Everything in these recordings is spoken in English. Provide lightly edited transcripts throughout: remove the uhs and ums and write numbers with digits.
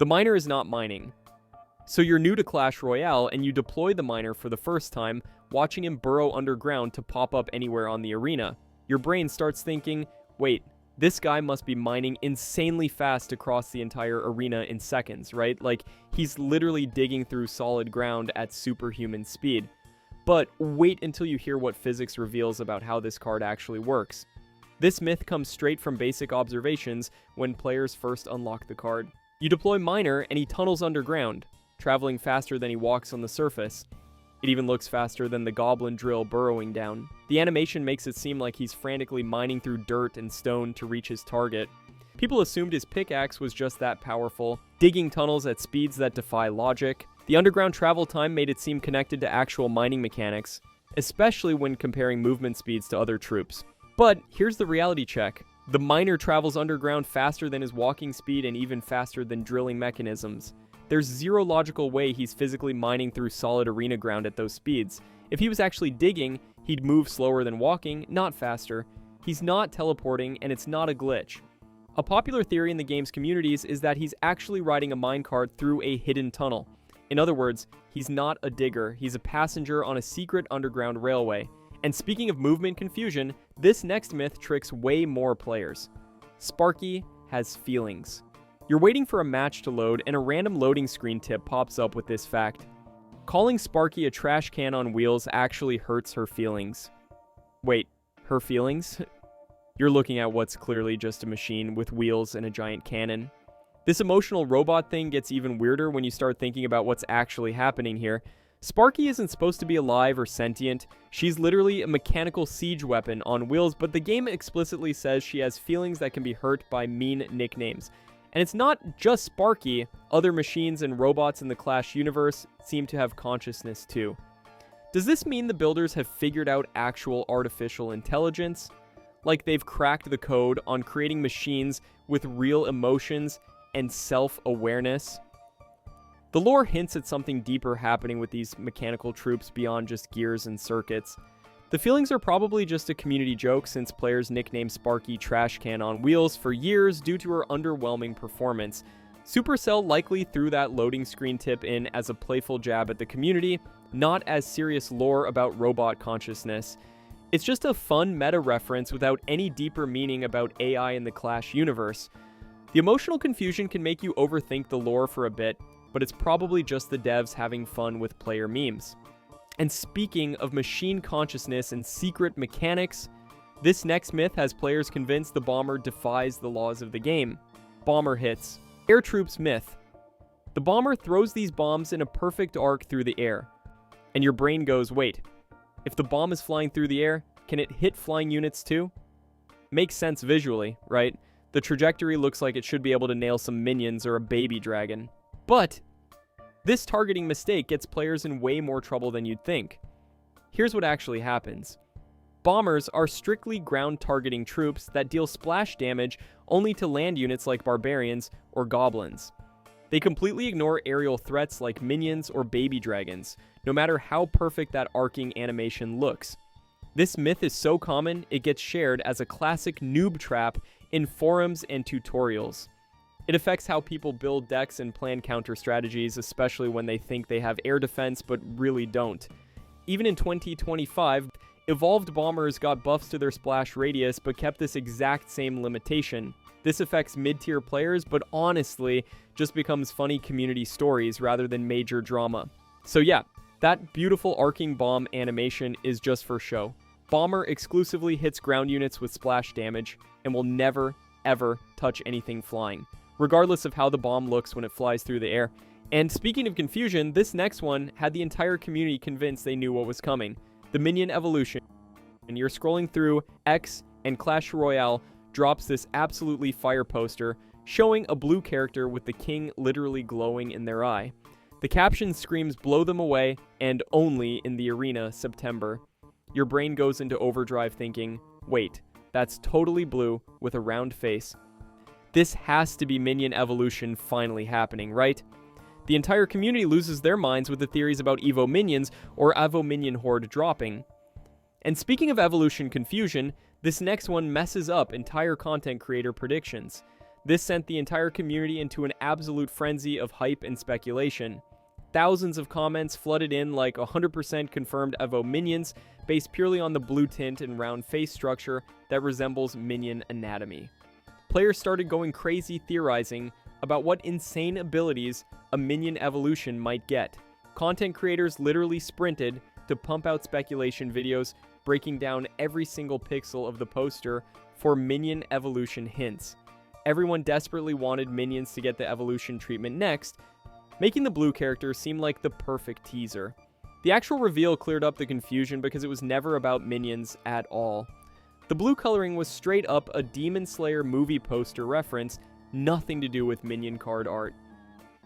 The miner is not mining. So you're new to Clash Royale and you deploy the miner for the first time, watching him burrow underground to pop up anywhere on the arena. Your brain starts thinking, wait, this guy must be mining insanely fast across the entire arena in seconds, right? Like, he's literally digging through solid ground at superhuman speed. But wait until you hear what physics reveals about how this card actually works. This myth comes straight from basic observations when players first unlock the card. You deploy Miner and he tunnels underground, traveling faster than he walks on the surface. It even looks faster than the goblin drill burrowing down. The animation makes it seem like he's frantically mining through dirt and stone to reach his target. People assumed his pickaxe was just that powerful, digging tunnels at speeds that defy logic. The underground travel time made it seem connected to actual mining mechanics, especially when comparing movement speeds to other troops. But here's the reality check. The miner travels underground faster than his walking speed and even faster than drilling mechanisms. There's zero logical way he's physically mining through solid arena ground at those speeds. If he was actually digging, he'd move slower than walking, not faster. He's not teleporting, and it's not a glitch. A popular theory in the game's communities is that he's actually riding a minecart through a hidden tunnel. In other words, he's not a digger, he's a passenger on a secret underground railway. And speaking of movement confusion, this next myth tricks way more players. Sparky has feelings. You're waiting for a match to load, and a random loading screen tip pops up with this fact. Calling Sparky a trash can on wheels actually hurts her feelings. Wait, her feelings? You're looking at what's clearly just a machine with wheels and a giant cannon. This emotional robot thing gets even weirder when you start thinking about what's actually happening here. Sparky isn't supposed to be alive or sentient. She's literally a mechanical siege weapon on wheels, but the game explicitly says she has feelings that can be hurt by mean nicknames. And it's not just Sparky, other machines and robots in the Clash universe seem to have consciousness too. Does this mean the builders have figured out actual artificial intelligence? Like they've cracked the code on creating machines with real emotions and self-awareness? The lore hints at something deeper happening with these mechanical troops beyond just gears and circuits. The feelings are probably just a community joke since players nicknamed Sparky Trash Can on Wheels for years due to her underwhelming performance. Supercell likely threw that loading screen tip in as a playful jab at the community, not as serious lore about robot consciousness. It's just a fun meta reference without any deeper meaning about AI in the Clash universe. The emotional confusion can make you overthink the lore for a bit, but it's probably just the devs having fun with player memes. And speaking of machine consciousness and secret mechanics, this next myth has players convinced the bomber defies the laws of the game. Bomber hits. Air troops myth. The bomber throws these bombs in a perfect arc through the air. And your brain goes, wait, if the bomb is flying through the air, can it hit flying units too? Makes sense visually, right? The trajectory looks like it should be able to nail some minions or a baby dragon. But this targeting mistake gets players in way more trouble than you'd think. Here's what actually happens. Bombers are strictly ground targeting troops that deal splash damage only to land units like barbarians or goblins. They completely ignore aerial threats like minions or baby dragons, no matter how perfect that arcing animation looks. This myth is so common, it gets shared as a classic noob trap in forums and tutorials. It affects how people build decks and plan counter strategies, especially when they think they have air defense but really don't. Even in 2025, evolved bombers got buffs to their splash radius but kept this exact same limitation. This affects mid-tier players, but honestly, just becomes funny community stories rather than major drama. So yeah, that beautiful arcing bomb animation is just for show. Bomber exclusively hits ground units with splash damage and will never, ever touch anything flying, regardless of how the bomb looks when it flies through the air. And speaking of confusion, this next one had the entire community convinced they knew what was coming. The minion evolution. And you're scrolling through X, and Clash Royale drops this absolutely fire poster showing a blue character with the king literally glowing in their eye. The caption screams blow them away and only in the arena September. Your brain goes into overdrive thinking, wait, that's totally blue with a round face. This has to be minion evolution finally happening, right? The entire community loses their minds with the theories about Evo minions or Evo minion horde dropping. And speaking of evolution confusion, this next one messes up entire content creator predictions. This sent the entire community into an absolute frenzy of hype and speculation. Thousands of comments flooded in like 100% confirmed Evo minions based purely on the blue tint and round face structure that resembles minion anatomy. Players started going crazy theorizing about what insane abilities a minion evolution might get. Content creators literally sprinted to pump out speculation videos breaking down every single pixel of the poster for minion evolution hints. Everyone desperately wanted minions to get the evolution treatment next, making the blue character seem like the perfect teaser. The actual reveal cleared up the confusion because it was never about minions at all. The blue coloring was straight up a Demon Slayer movie poster reference, nothing to do with minion card art.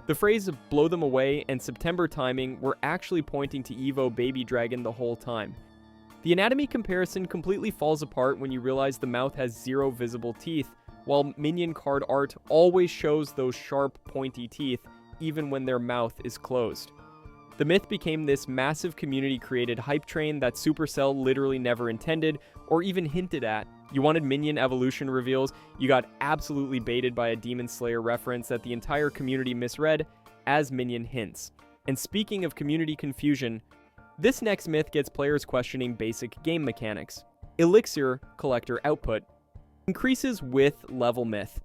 The phrase "blow them away" and September timing were actually pointing to Evo Baby Dragon the whole time. The anatomy comparison completely falls apart when you realize the mouth has 0 visible teeth, while minion card art always shows those sharp, pointy teeth even when their mouth is closed. The myth became this massive community-created hype train that Supercell literally never intended or even hinted at. You wanted minion evolution reveals, you got absolutely baited by a Demon Slayer reference that the entire community misread as minion hints. And speaking of community confusion, this next myth gets players questioning basic game mechanics. Elixir collector output increases with level myth.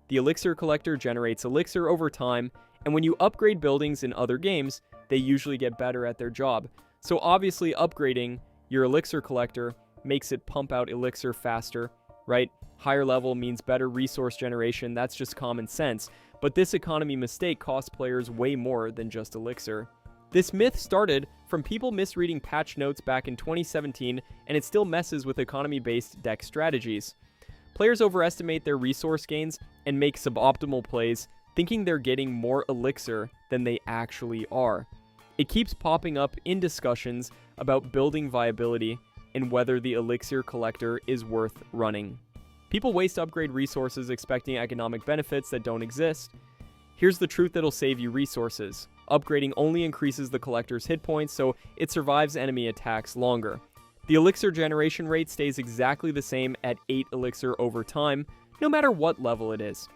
The elixir collector generates elixir over time, and when you upgrade buildings in other games, they usually get better at their job. So obviously upgrading your elixir collector makes it pump out elixir faster, right? Higher level means better resource generation, that's just common sense. But this economy mistake costs players way more than just elixir. This myth started from people misreading patch notes back in 2017, and it still messes with economy-based deck strategies. Players overestimate their resource gains and make suboptimal plays, thinking they're getting more elixir than they actually are. It keeps popping up in discussions about building viability and whether the elixir collector is worth running. People waste upgrade resources expecting economic benefits that don't exist. Here's the truth that'll save you resources. Upgrading only increases the collector's hit points, so it survives enemy attacks longer. The elixir generation rate stays exactly the same at 8 elixir over time, no matter what level it is.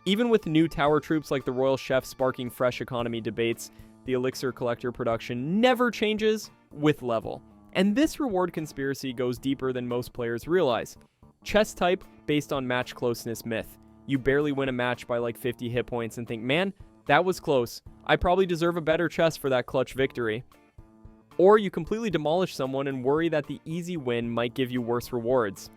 Even with new tower troops like the Royal Chef sparking fresh economy debates, the elixir collector production never changes with level. And this reward conspiracy goes deeper than most players realize. Chess type based on match closeness myth. You barely win a match by like 50 hit points and think, man, that was close. I probably deserve a better chess for that clutch victory. Or you completely demolish someone and worry that the easy win might give you worse rewards.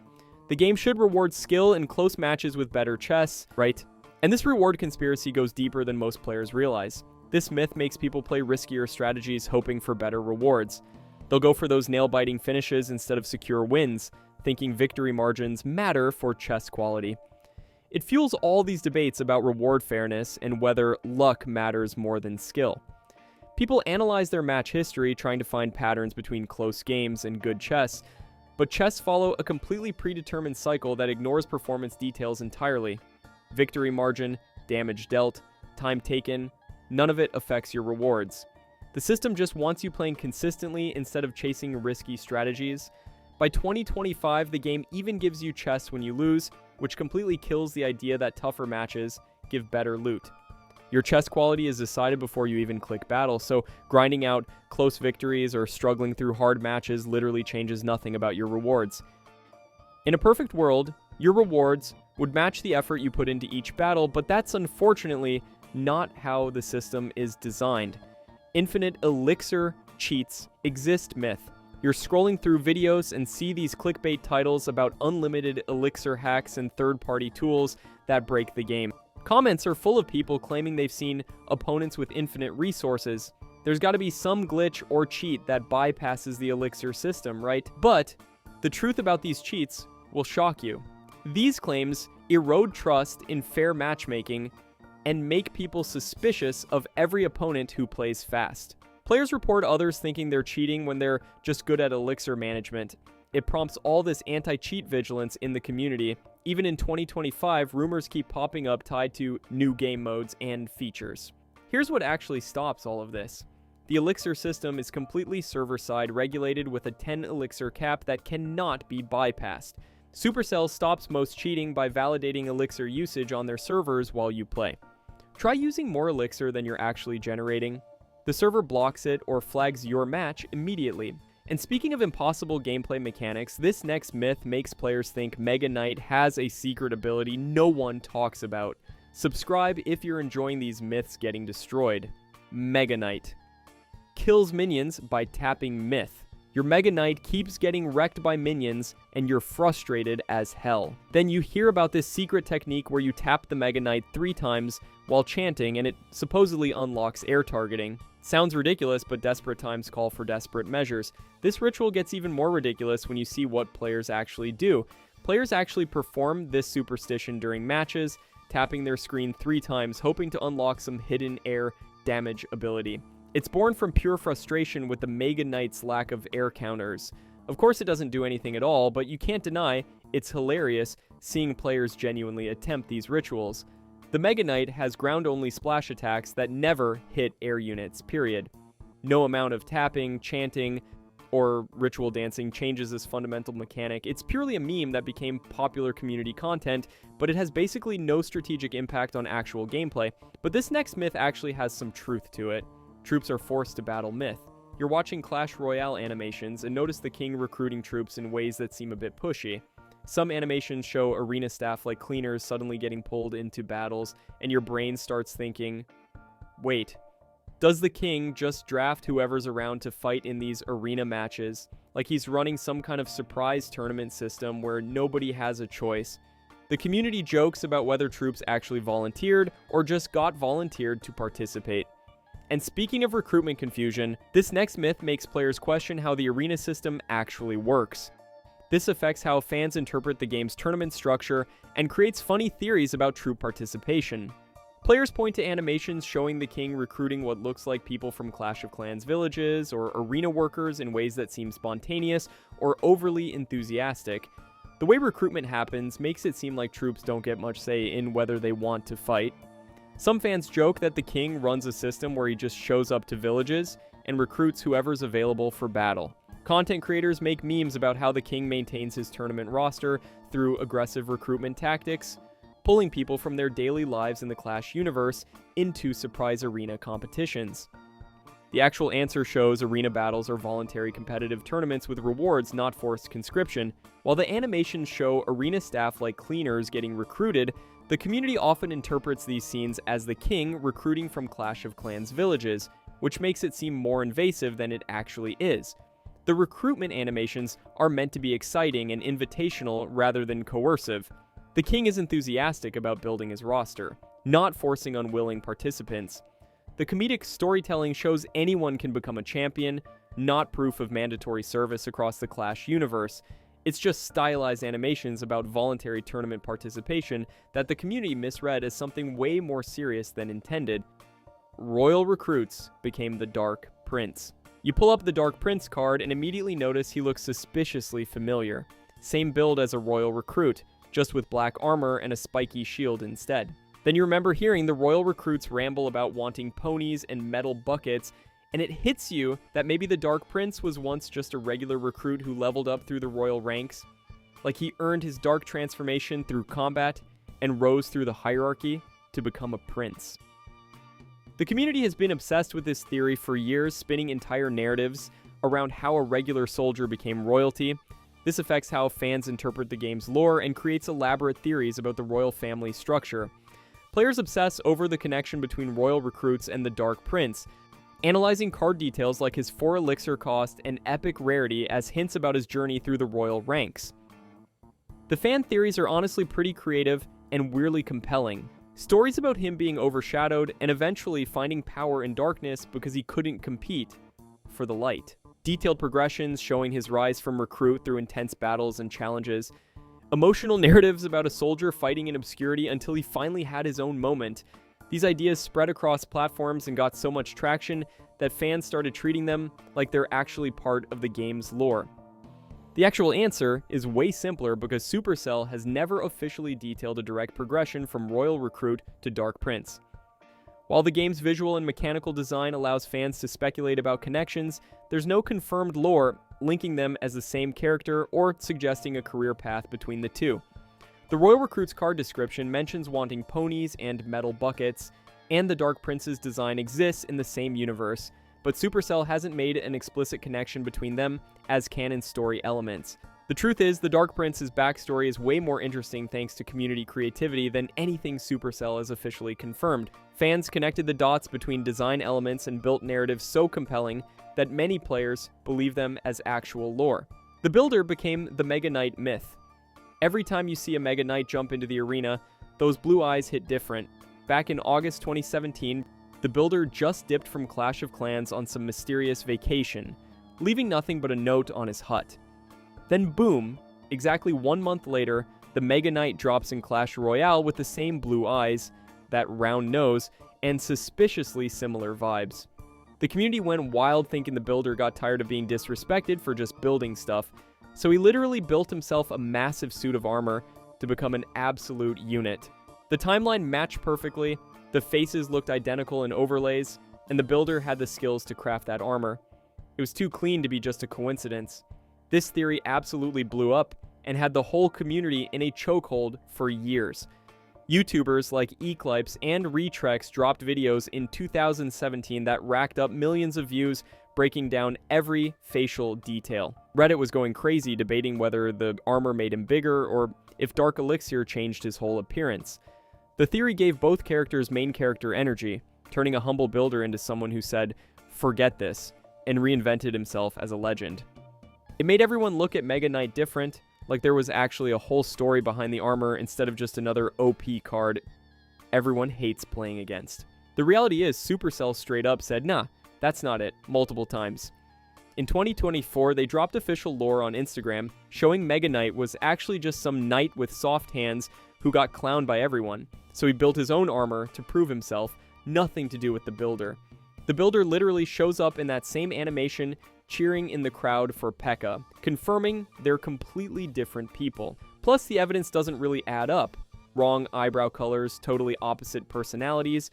The game should reward skill in close matches with better chess, right? And this reward conspiracy goes deeper than most players realize. This myth makes people play riskier strategies hoping for better rewards. They'll go for those nail-biting finishes instead of secure wins, thinking victory margins matter for chess quality. It fuels all these debates about reward fairness and whether luck matters more than skill. People analyze their match history trying to find patterns between close games and good chess, but chess follow a completely predetermined cycle that ignores performance details entirely. Victory margin, damage dealt, time taken, none of it affects your rewards. The system just wants you playing consistently instead of chasing risky strategies. By 2025, the game even gives you chess when you lose, which completely kills the idea that tougher matches give better loot. Your chess quality is decided before you even click battle, so grinding out close victories or struggling through hard matches literally changes nothing about your rewards. In a perfect world, your rewards would match the effort you put into each battle, but that's unfortunately not how the system is designed. Infinite elixir cheats exist myth. You're scrolling through videos and see these clickbait titles about unlimited elixir hacks and third-party tools that break the game. Comments are full of people claiming they've seen opponents with infinite resources. There's got to be some glitch or cheat that bypasses the elixir system, right? But the truth about these cheats will shock you. These claims erode trust in fair matchmaking and make people suspicious of every opponent who plays fast. Players report others thinking they're cheating when they're just good at elixir management. It prompts all this anti-cheat vigilance in the community. Even in 2025, rumors keep popping up tied to new game modes and features. Here's what actually stops all of this. The elixir system is completely server-side regulated with a 10 elixir cap that cannot be bypassed. Supercell stops most cheating by validating Elixir usage on their servers while you play. Try using more Elixir than you're actually generating. The server blocks it or flags your match immediately. And speaking of impossible gameplay mechanics, this next myth makes players think Mega Knight has a secret ability no one talks about. Subscribe if you're enjoying these myths getting destroyed. Mega Knight kills minions by tapping myth. Your Mega Knight keeps getting wrecked by minions, and you're frustrated as hell. Then you hear about this secret technique where you tap the Mega Knight 3 times while chanting, and it supposedly unlocks air targeting. Sounds ridiculous, but desperate times call for desperate measures. This ritual gets even more ridiculous when you see what players actually do. Players actually perform this superstition during matches, tapping their screen 3 times, hoping to unlock some hidden air damage ability. It's born from pure frustration with the Mega Knight's lack of air counters. Of course it doesn't do anything at all, but you can't deny it's hilarious seeing players genuinely attempt these rituals. The Mega Knight has ground-only splash attacks that never hit air units, period. No amount of tapping, chanting, or ritual dancing changes this fundamental mechanic. It's purely a meme that became popular community content, but it has basically no strategic impact on actual gameplay. But this next myth actually has some truth to it. Troops are forced to battle myth. You're watching Clash Royale animations and notice the king recruiting troops in ways that seem a bit pushy. Some animations show arena staff like cleaners suddenly getting pulled into battles, and your brain starts thinking, wait, does the king just draft whoever's around to fight in these arena matches? Like he's running some kind of surprise tournament system where nobody has a choice. The community jokes about whether troops actually volunteered or just got volunteered to participate. And speaking of recruitment confusion, this next myth makes players question how the arena system actually works. This affects how fans interpret the game's tournament structure and creates funny theories about troop participation. Players point to animations showing the king recruiting what looks like people from Clash of Clans villages or arena workers in ways that seem spontaneous or overly enthusiastic. The way recruitment happens makes it seem like troops don't get much say in whether they want to fight. Some fans joke that the king runs a system where he just shows up to villages and recruits whoever's available for battle. Content creators make memes about how the king maintains his tournament roster through aggressive recruitment tactics, pulling people from their daily lives in the Clash universe into surprise arena competitions. The actual answer shows arena battles are voluntary competitive tournaments with rewards, not forced conscription. While the animations show arena staff like cleaners getting recruited, the community often interprets these scenes as the king recruiting from Clash of Clans villages, which makes it seem more invasive than it actually is. The recruitment animations are meant to be exciting and invitational rather than coercive. The king is enthusiastic about building his roster, not forcing unwilling participants. The comedic storytelling shows anyone can become a champion, not proof of mandatory service across the Clash universe. It's just stylized animations about voluntary tournament participation that the community misread as something way more serious than intended. Royal recruits became the Dark Prince. You pull up the Dark Prince card and immediately notice he looks suspiciously familiar. Same build as a royal recruit, just with black armor and a spiky shield instead. Then you remember hearing the royal recruits ramble about wanting ponies and metal buckets, and it hits you that maybe the Dark Prince was once just a regular recruit who leveled up through the royal ranks. Like he earned his dark transformation through combat and rose through the hierarchy to become a prince. The community has been obsessed with this theory for years, spinning entire narratives around how a regular soldier became royalty. This affects how fans interpret the game's lore and creates elaborate theories about the royal family structure. Players obsess over the connection between royal recruits and the Dark Prince, analyzing card details like his 4 elixir cost and epic rarity as hints about his journey through the royal ranks. The fan theories are honestly pretty creative and weirdly compelling. Stories about him being overshadowed and eventually finding power in darkness because he couldn't compete for the light. Detailed progressions showing his rise from recruit through intense battles and challenges. Emotional narratives about a soldier fighting in obscurity until he finally had his own moment. These ideas spread across platforms and got so much traction that fans started treating them like they're actually part of the game's lore. The actual answer is way simpler because Supercell has never officially detailed a direct progression from Royal Recruit to Dark Prince. While the game's visual and mechanical design allows fans to speculate about connections, there's no confirmed lore linking them as the same character or suggesting a career path between the two. The Royal Recruit's card description mentions wanting ponies and metal buckets, and the Dark Prince's design exists in the same universe, but Supercell hasn't made an explicit connection between them as canon story elements. The truth is, the Dark Prince's backstory is way more interesting thanks to community creativity than anything Supercell has officially confirmed. Fans connected the dots between design elements and built narratives so compelling that many players believe them as actual lore. The Builder became the Mega Knight myth. Every time you see a Mega Knight jump into the arena, those blue eyes hit different. Back in August 2017, the Builder just dipped from Clash of Clans on some mysterious vacation, leaving nothing but a note on his hut. Then boom, exactly 1 month later, the Mega Knight drops in Clash Royale with the same blue eyes, that round nose, and suspiciously similar vibes. The community went wild thinking the Builder got tired of being disrespected for just building stuff, so he literally built himself a massive suit of armor to become an absolute unit. The timeline matched perfectly, the faces looked identical in overlays, and the Builder had the skills to craft that armor. It was too clean to be just a coincidence. This theory absolutely blew up and had the whole community in a chokehold for years. YouTubers like Eclipse and Retrex dropped videos in 2017 that racked up millions of views, breaking down every facial detail. Reddit was going crazy debating whether the armor made him bigger or if Dark Elixir changed his whole appearance. The theory gave both characters main character energy, turning a humble builder into someone who said, "Forget this," and reinvented himself as a legend. It made everyone look at Mega Knight different, like there was actually a whole story behind the armor instead of just another OP card everyone hates playing against. The reality is, Supercell straight up said, "Nah, that's not it," multiple times. In 2024, they dropped official lore on Instagram, showing Mega Knight was actually just some knight with soft hands who got clowned by everyone, so he built his own armor to prove himself, nothing to do with the Builder. The Builder literally shows up in that same animation, cheering in the crowd for P.E.K.K.A, confirming they're completely different people. Plus, the evidence doesn't really add up. Wrong eyebrow colors, totally opposite personalities,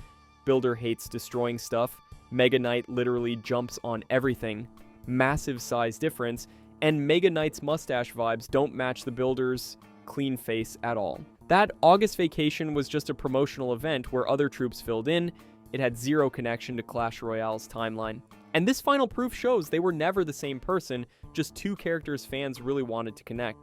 Builder hates destroying stuff, Mega Knight literally jumps on everything, massive size difference, and Mega Knight's mustache vibes don't match the Builder's clean face at all. That August vacation was just a promotional event where other troops filled in. It had zero connection to Clash Royale's timeline. And this final proof shows they were never the same person, just two characters fans really wanted to connect.